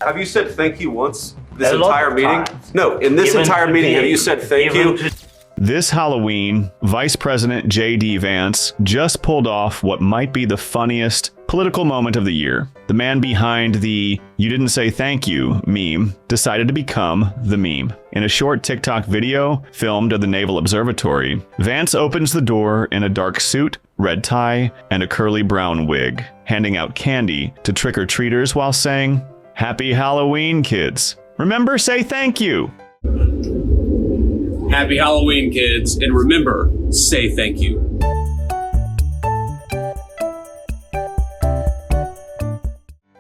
Have you said thank you once this A lot entire of meeting? times. No, in this Even entire meeting, today. have you said thank Even you? This Halloween, Vice President JD Vance just pulled off what might be the funniest political moment of the year. The man behind the "you didn't say thank you" meme decided to become the meme. In a short TikTok video filmed at the Naval Observatory, Vance opens the door in a dark suit, red tie, and a curly brown wig, handing out candy to trick-or-treaters while saying, "Happy Halloween, kids. Remember, say thank you." Happy Halloween, kids, and remember, say thank you.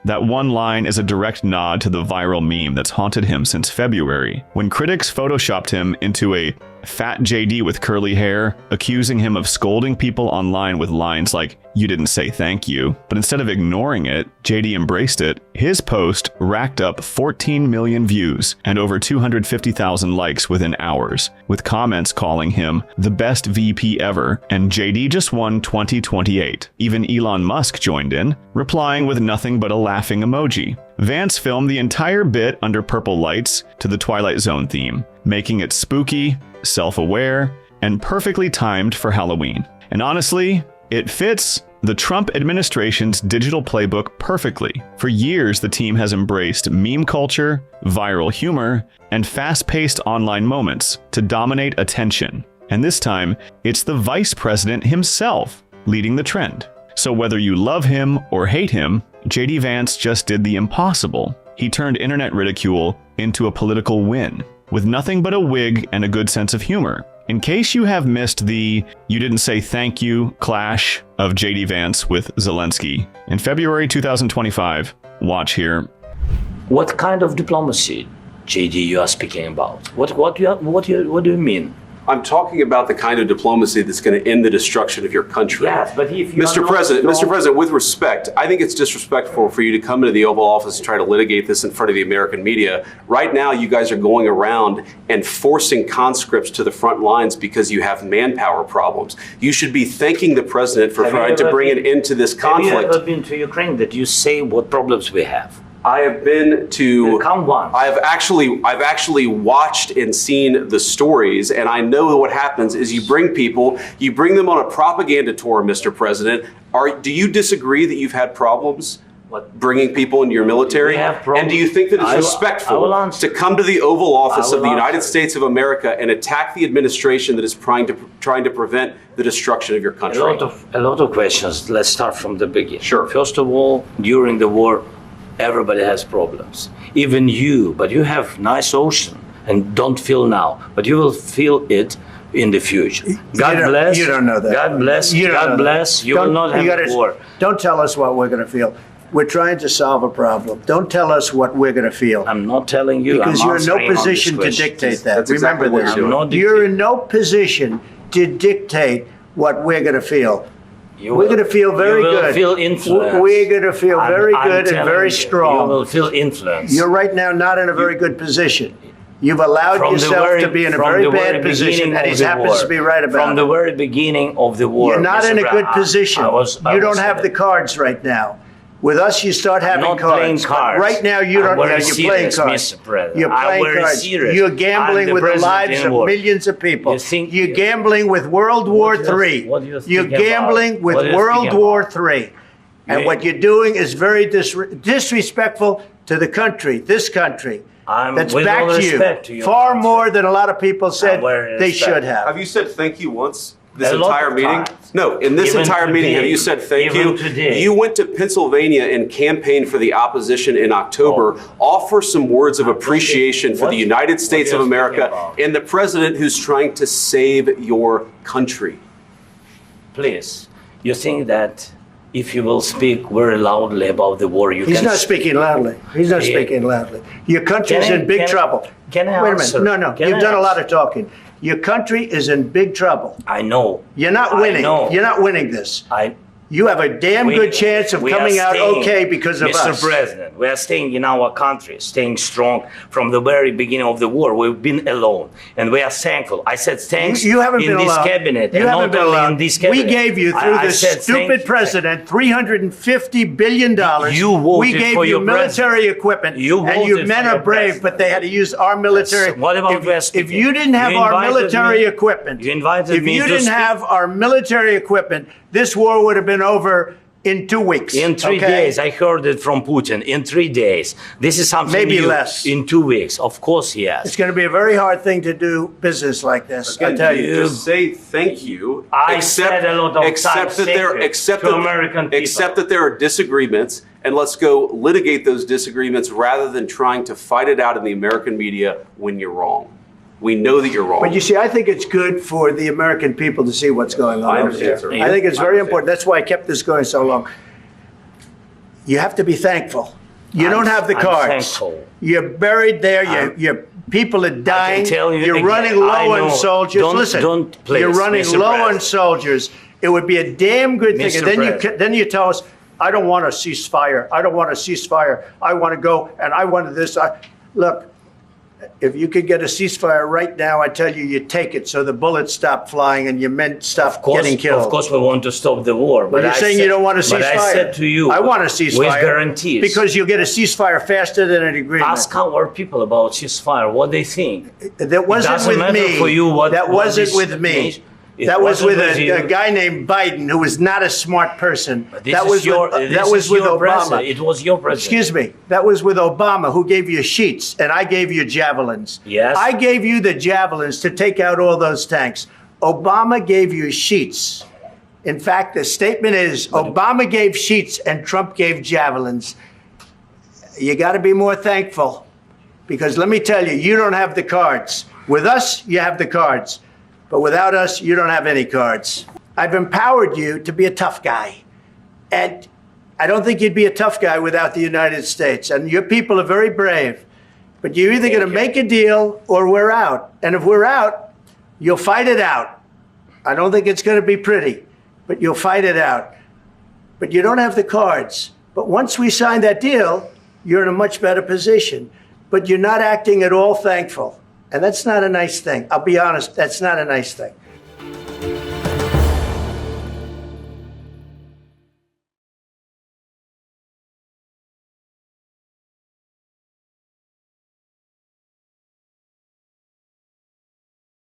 That one line is a direct nod to the viral meme that's haunted him since February, when critics photoshopped him into a fat JD with curly hair, accusing him of scolding people online with lines like, "You didn't say thank you." But instead of ignoring it, JD embraced it. His post racked up 14 million views and over 250,000 likes within hours, with comments calling him the best VP ever, and JD just won 2028. Even Elon Musk joined in, replying with nothing but a laughing emoji. Vance filmed the entire bit under purple lights to the Twilight Zone theme, making it spooky, self-aware, and perfectly timed for Halloween. And honestly, it fits the Trump administration's digital playbook perfectly. For years, the team has embraced meme culture, viral humor, and fast-paced online moments to dominate attention. And this time, it's the vice president himself leading the trend. So whether you love him or hate him, JD Vance just did the impossible. He turned internet ridicule into a political win, with nothing but a wig and a good sense of humor. In case you have missed the "you didn't say thank you" clash of JD Vance with Zelensky in February 2025, watch here. What kind of diplomacy, JD, you are speaking about? What do you mean? I'm talking about the kind of diplomacy that's going to end the destruction of your country. Yes, but if you Mr. President, with respect, I think it's disrespectful for you to come into the Oval Office and try to litigate this in front of the American media. Right now, you guys are going around and forcing conscripts to the front lines because you have manpower problems. You should be thanking the president for trying to bring an end to this conflict. Have you ever been to Ukraine that you say what problems we have? I have been to. Come once. I've actually watched and seen the stories, and I know what happens is you bring them on a propaganda tour, Mr. President. Do you disagree that you've had problems bringing people into your military? And do you think that it's respectful to come to the Oval Office of the United States of America and attack the administration that is trying to prevent the destruction of your country? A lot of questions. Let's start from the beginning. Sure. First of all, during the war, everybody has problems, even you, but you have nice ocean and don't feel now, but you will feel it in the future. God bless. You don't know that. God bless. God bless. You will not have war. Don't tell us what we're going to feel. We're trying to solve a problem. Don't tell us what we're going to feel. I'm not telling you. Because you're in no position to dictate that. Remember this. You're in no position to dictate what we're going to feel. We're going to feel very good. You will feel influence. We're going to feel very good and very strong. You will feel influence. You're right now not in a very good position. You've allowed yourself to be in a very bad position, and he happens to be right about it. From the very beginning of the war. You're not in a good position. You don't have the cards right now. With us, you start having cards. Right now, you don't have. You're playing cards. You're playing cards. You're gambling with the lives of millions of people. You're gambling with World War III. You're gambling with World War III. And what you're doing is very disrespectful to the country, this country. That's backed you far more than a lot of people said they should have. Have you said thank you once? This entire meeting? No, in this entire meeting, have you said thank you? You went to Pennsylvania and campaigned for the opposition in October. Offer some words of appreciation for the United States of America and the president who's trying to save your country. Please, you think that if you will speak very loudly about the war, He's not speaking loudly. He's not speaking loudly. Your country is in big trouble. Can I Wait a answer? minute. No. You've done a lot of talking. Your country is in big trouble. I know. You're not winning. You're not winning this. you have a damn good chance of coming out okay because of us. Mr. President, we are staying in our country, staying strong from the very beginning of the war. We've been alone, and we are thankful. I said thanks you haven't in been this alone. cabinet, you and haven't not been only alone. in this cabinet. We gave you, through this stupid president, $350 billion. You voted we gave for you your military equipment, and you men are brave, but they had to use our military. Yes. What about if you didn't have our military equipment, you invited if me you to didn't speak. have our military equipment, this war would have been over in 2 weeks. In 3 days, I heard it from Putin. In 3 days, this is something maybe new. less. In 2 weeks, of course, yes. It's going to be a very hard thing to do business like this. I Again, tell you you. just say thank you. I said a lot of except times that there, thank you except to that, American people. except that there are disagreements, and let's go litigate those disagreements rather than trying to fight it out in the American media when you're wrong. We know that you're wrong. But you see, I think it's good for the American people to see what's going on I over understand, there. sir. I think it's I very understand. important. That's why I kept this going so long. You have to be thankful. You don't have the I'm cards. thankful. You're buried there. Your people are dying. tell you You're again, running I low on know. soldiers. Listen, you're running Mr. low on President. soldiers. It would be a damn good thing. Mr. And then President. then you tell us, I don't want a ceasefire. I don't want a ceasefire. I want to go and I want this. Look, if you could get a ceasefire right now, I tell you, you take it so the bullets stop flying and your men stop getting killed. Of course, we want to stop the war. But you're saying you don't want a ceasefire. But I said to you, I want a ceasefire. with guarantees. Because you'll get a ceasefire faster than an agreement. Ask our people about ceasefire, what they think. That wasn't doesn't with matter me. for you what- that what wasn't this with me. means. It That was with wasn't with a you. guy named Biden, who was not a smart person. This That is was your, with, this that was is with your Obama. president. It was your president. Excuse me. That was with Obama, who gave you sheets, and I gave you javelins. Yes. I gave you the javelins to take out all those tanks. Obama gave you sheets. In fact, the statement is Obama gave sheets and Trump gave javelins. You got to be more thankful, because let me tell you, you don't have the cards. With us, you have the cards. But without us, you don't have any cards. I've empowered you to be a tough guy. And I don't think you'd be a tough guy without the United States. And your people are very brave. But you're either going to make a deal or we're out. And if we're out, you'll fight it out. I don't think it's going to be pretty, but you'll fight it out. But you don't have the cards. But once we sign that deal, you're in a much better position. But you're not acting at all thankful. And that's not a nice thing. I'll be honest, that's not a nice thing.